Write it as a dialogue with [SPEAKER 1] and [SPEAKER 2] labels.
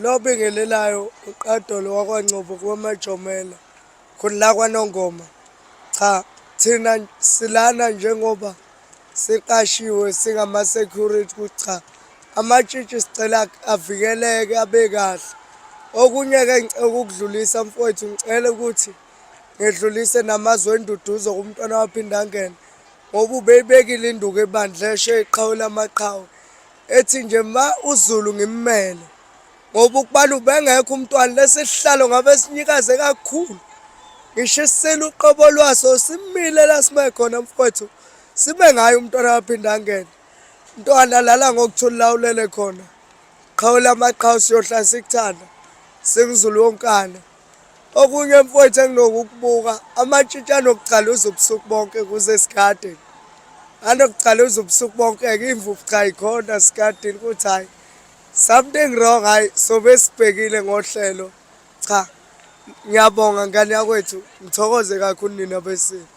[SPEAKER 1] Lo bingelelayo uqadolo wakwaNgcobo kwamajomela khona la kwaNongoma. Cha, thina silana njengoba siqashiwe singama-security ukuthi cha, amatshitshi sicela avikeleke abe kahle. Okunye-ke ngicela ukudlulisa mfowethu, ngicela ukuthi ngedlulise namazwi enduduzo kumntwana waphinde angene ngoba ubeyibekile induku ebandla eshe iqhawe lamaqhawe ethi nje ma uZulu ngimmele ngoba ukubani ubengekho umntwana lesisihlalo ngabe sinyikaze kakhulu. Ngisho isisela uqobo lwaso simile la sibe khona mfowethu sibe ngayo umntwana waphinde angene. Umntwana lala ngokuthula lawulele khona qhawe lamaqhawe siyohlala sikuthanda singizulu wonkana. Okunye mfowethu enginokukubuka amatshitshi anokucaluza ubusuku bonke kuze sigadeni. Anokucaluza ubusuku bonke-ke imvubu cha ikhona sigadeni kuthi hayi something wrong, hayi sobe sibhekile ngohlelo. Cha, ngiyabonga ngane yakwethu, ngithokoze kakhulu nina besini.